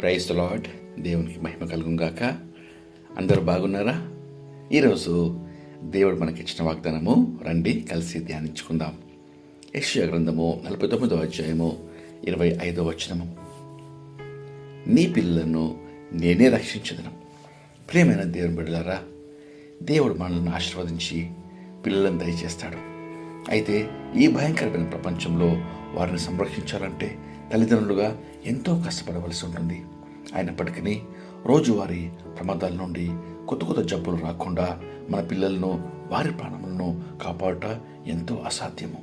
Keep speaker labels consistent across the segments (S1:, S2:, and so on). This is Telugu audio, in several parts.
S1: Praise the lord. దేవునికి మహిమ కలుగుగాక. అందరూ బాగున్నారా? ఈరోజు దేవుడు మనకిచ్చిన వాగ్దానము రండి కలిసి ధ్యానించుకుందాం. యెషయా గ్రంథము 49వ అధ్యాయము 25వ వచనము. నీ పిల్లలను నేనే రక్షించదను. ప్రియమైన దేవుని బిడ్డలారా, దేవుడు మనల్ని ఆశీర్వదించి పిల్లలను దయచేస్తాడు. అయితే ఈ భయంకరమైన ప్రపంచంలో వారిని సంరక్షించాలంటే తల్లిదండ్రులుగా ఎంతో కష్టపడవలసి ఉంటుంది. అయినప్పటికీ రోజువారీ ప్రమాదాల నుండి కొత్త జబ్బులు రాకుండా మన పిల్లలను, వారి ప్రాణములను కాపాడుట ఎంతో అసాధ్యము.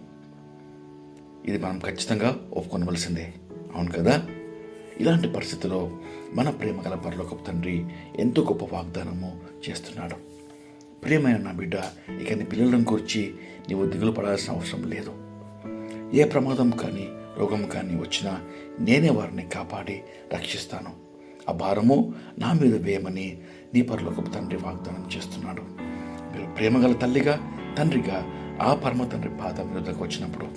S1: ఇది మనం ఖచ్చితంగా ఒప్పుకొనవలసిందే, అవును కదా? ఇలాంటి పరిస్థితుల్లో మన ప్రేమ గల పరలోకపు తండ్రి ఎంతో గొప్ప వాగ్దానము చేస్తున్నాడు. ప్రియమైన నా బిడ్డ, ఇక నీ పిల్లలను గురించి నీవు దిగులు పడాల్సిన అవసరం లేదు. ఏ ప్రమాదం కానీ రోగం కానీ వచ్చినా నేనే వారిని కాపాడి రక్షిస్తాను. ఆ భారము నా మీద వేయమని నీ పరలోకపు తండ్రి వాగ్దానం చేస్తున్నాడు. మీరు ప్రేమగల తల్లిగా, తండ్రిగా ఆ పరమ తండ్రి పాదం మీదకు వచ్చినప్పుడు,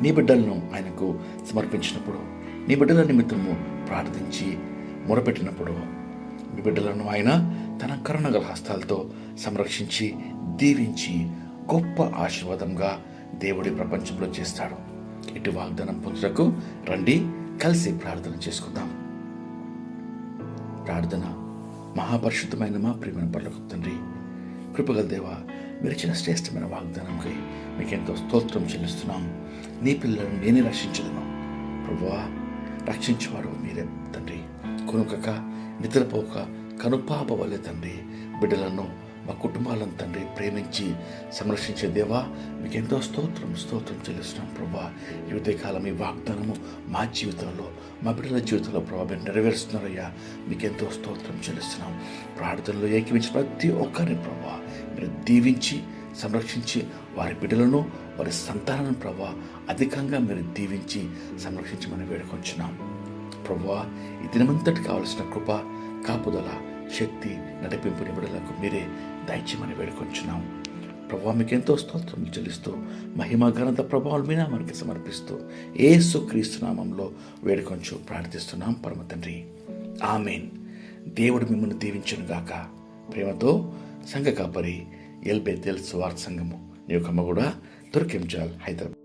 S1: నీ బిడ్డలను ఆయనకు సమర్పించినప్పుడు, నీ బిడ్డల నిమిత్తము ప్రార్థించి మొరపెట్టినప్పుడు, మీ బిడ్డలను ఆయన తన కరుణగల హస్తాలతో సంరక్షించి దీవించి గొప్ప ఆశీర్వాదంగా దేవుడి ప్రపంచంలో చేస్తాడు. ఇటు వాగ్దానం పొందుటకు రండి కలిసి ప్రార్థన చేసుకుందాం. ప్రార్థన. మహాపరిశుద్ధమైన మా ప్రియమైన పరలోకపు తండ్రి, కృపగల దేవా, మీరు ఇచ్చిన శ్రేష్టమైన వాగ్దానంకై మీకెంతో స్తోత్రం చెల్లిస్తున్నాం. నీ పిల్లలను నేనే రక్షించదను. ప్రభువా, రక్షించేవాడు మీరే తండ్రి. కొనుకక నిద్రపోక కనుపాప వలె తండ్రి బిడ్డలను, మా కుటుంబాలను తండ్రి ప్రేమించి సంరక్షించే దేవా, మీకు ఎంతో స్తోత్రం చెల్లిస్తున్నాం. ప్రభా, ఈ ఉదయకాలం ఈ వాగ్దానము మా జీవితంలో, మా బిడ్డల జీవితంలో ప్రభా మీరు నెరవేరుస్తున్నారయ్యా. మీకు ఎంతో స్తోత్రం చెల్లిస్తున్నాం. ప్రార్థనలో ఏకీవించిన ప్రతి ఒక్కరిని ప్రభా మీరు దీవించి సంరక్షించి, వారి బిడ్డలను, వారి సంతానాలను ప్రభా అధికంగా మీరు దీవించి సంరక్షించమని వేడుకొంచున్నాం. ప్రభువా, ఈ దినమంతటి కావలసిన కృప, కాపుదల, శక్తి, నడిపింపు నిబిడలకు మీరే దయచేయమని వేడుకొంచున్నాం. ప్రభువా, మీకు ఎంతో స్తోత్రం చెల్లిస్తూ మహిమ ఘనత ప్రభావాలు మీ నామానికి సమర్పిస్తూ యేసుక్రీస్తు నామంలో వేడుకొంచు ప్రార్థిస్తున్నాం పరమ తండ్రి. ఆమేన్. దేవుడు మిమ్మల్ని దీవించును గాక. ప్రేమతో సంఘ కాపరి ఎల్బెతెల్ సువార్త సంఘము, నియోకమ్మ కూడా, తుర్కెంజాల్, హైదరాబాద్.